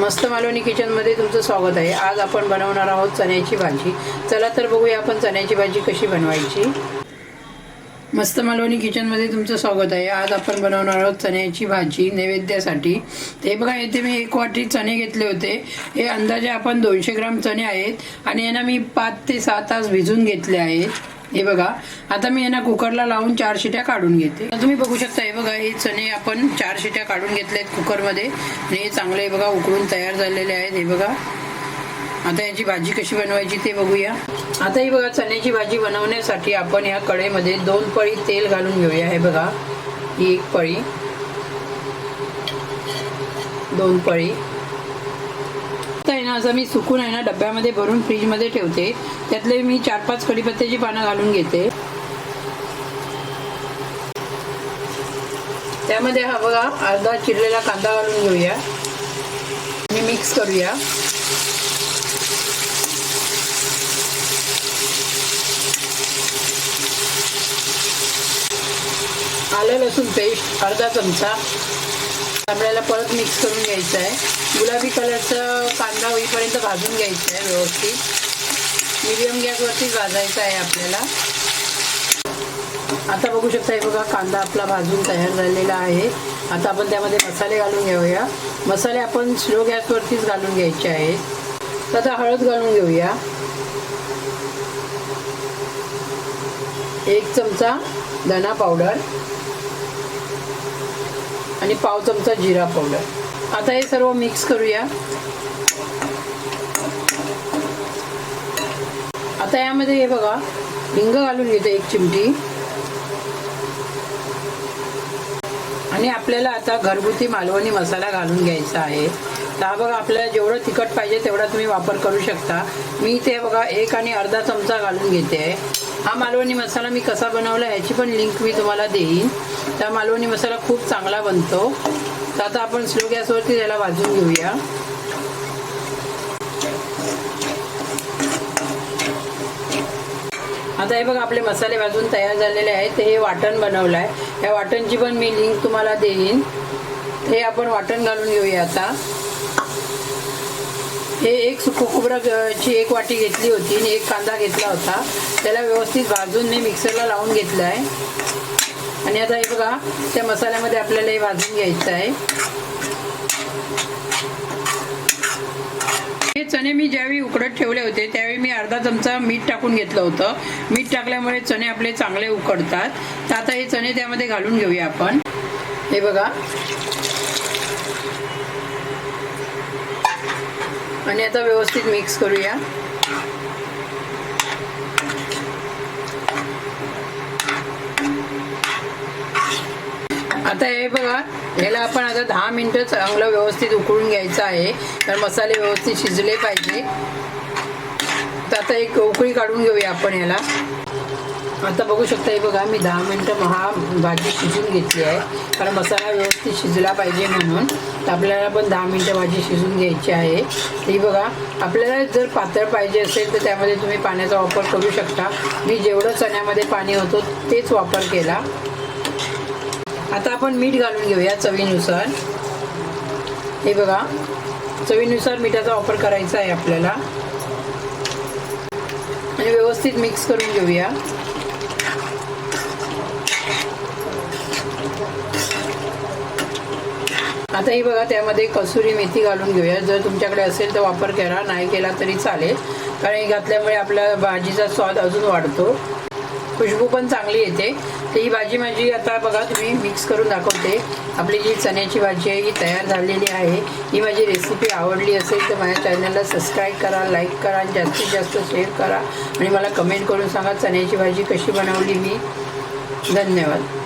मस्त मालवणी किचनमध्ये तुमचं स्वागत आहे। आज आपण बनवणार आहोत चण्याची भाजी। चला तर बघूया आपण चण्याची भाजी कशी बनवायची। मस्त मालवणी किचनमध्ये तुमचं स्वागत आहे। आज आपण बनवणार आहोत चण्याची भाजी नैवेद्यासाठी। ते बघा, इथे मी 1 वाटी चणे घेतले होते। हे अंदाजे आपण 200 ग्राम चणे आहेत आणि यांना मी 5 ते 6 तास भिजून घेतले आहेत। हे बघा, आता मी यांना कुकरला लावून 4 शिट्या काढून घेते। तुम्ही बघू शकता, हे बघा, हे चणे आपण 4 शिट्या काढून घेतलेत कुकरमध्ये आणि हे चांगले बघा उकळून तयार झालेले आहेत। हे बघा, आता याची भाजी कशी बनवायची ते बघूया। आता ही बघा, चण्याची भाजी बनवण्यासाठी आपण या कढईमध्ये 2 पळी तेल घालून घेऊया। हे बघा, ही 1 पळी, 2 पळी। असं मी सुकून आहे ना डब्यामध्ये भरून फ्रीज मध्ये ठेवते। त्यातले मी 4-5 कढीपत्त्याची पानं घालून घेते। त्यामध्ये हा बघा अर्धा चिरलेला कांदा घालून घेऊया आणि मिक्स करूया। आलं लसूण पेस्ट अर्धा चमचा आपल्याला परत मिक्स करून घ्यायचं आहे। गुलाबी कलरचा कांदा होईपर्यंत भाजून घ्यायचा आहे व्यवस्थित। मीडियम गॅसवरती भाजायचा आहे आपल्याला। आता बघू शकता, हे बघा कांदा आपला भाजून तयार झालेला आहे। आता आपण त्यामध्ये मसाले घालून घेऊया। मसाले आपण स्लो गॅसवरतीच घालून घ्यायचे आहेत। आता हळद घालून घेऊया, 1 चमचा धना पावडर आणि पाव चमचा जिरा पावडर। आता हे सर्व मिक्स करूया। आता यामध्ये हे बघा हिंग घालून घेते 1 चिमटी आणि आपल्याला आता घरगुती मालवणी मसाला घालून घ्यायचा आहे। तर बघा, आपल्याला जेवढं तिखट पाहिजे तेवढा तुम्ही वापर करू शकता। मी ते बघा 1 आणि अर्धा चमचा घालून घेते आहे। हा मालवणी मसाला मी कसा बनवला याची पण लिंक मी तुम्हाला देईन। त्या मालवणी मसाला खूप चांगला बनतो। तर आता आपण स्लो गॅसवरती त्याला भाजून घेऊया। आता हे बघा, आपले मसाले भाजून तयार झालेले आहेत। हे वाटण बनवलं आहे, या वाटणची पण मी लिंक तुम्हाला देईन। हे आपण वाटण घालून घेऊया। आता हे 1 सुकं खोबऱ्याची 1 वाटी घेतली होती आणि 1 कांदा घेतला होता। त्याला व्यवस्थित भाजून मी मिक्सरला लावून घेतलं आहे आणि आता हे बघा त्या मसाल्यामध्ये आपल्याला हे भाजून घ्यायचं आहे। हे चणे मी ज्यावेळी उकडत ठेवले होते त्यावेळी मी अर्धा चमचा मीठ टाकून घेतलं होतं। मीठ टाकल्यामुळे चणे आपले चांगले उकडतात। तर आता हे चणे त्यामध्ये घालून घेऊया आपण। हे बघा, आणि आता व्यवस्थित मिक्स करूया। आता हे बघा, याला आपण आता 10 मिनिटं चांगलं व्यवस्थित उकळून घ्यायचं आहे, तर मसाले व्यवस्थित शिजले पाहिजे। तर आता एक उकळी काढून घेऊया आपण याला। आता बघू शकता, हे बघा मी 10 मिनिटं भाजी शिजून घेतली आहे, कारण मसाला व्यवस्थित शिजला पाहिजे म्हणून। तर आपल्याला पण 10 मिनिटं भाजी शिजून घ्यायची आहे। ही बघा, आपल्याला जर पातळ पाहिजे असेल तर त्यामध्ये तुम्ही पाण्याचा वापर करू शकता। मी जेवढं चण्यामध्ये पाणी होतं तेच वापर केला। आता आपण मीठ घालून घेऊया चवीनुसार। हे बघा, चवीनुसार मिठाचा वापर करायचा आहे आपल्याला आणि व्यवस्थित मिक्स करून घेऊया। आता ही बघा, त्यामध्ये कसुरी मेथी घालून घेऊया। जर तुमच्याकडे असेल तर वापर करा, नाही केला तरी चालेल, कारण हे घातल्यामुळे आपल्या भाजीचा स्वाद अजून वाढतो, खुशबू पण चांगली येते। तर ही भाजी माझी आता बघा तुम्ही मिक्स करून दाखवते। आपली जी चण्याची भाजी आहे ही तयार झालेली आहे। ही माझी रेसिपी आवडली असेल तर माझ्या चॅनलला सबस्क्राईब करा, लाईक करा आणि जास्तीत जास्त शेअर करा आणि मला कमेंट करून सांगा चण्याची भाजी कशी बनवली मी। धन्यवाद।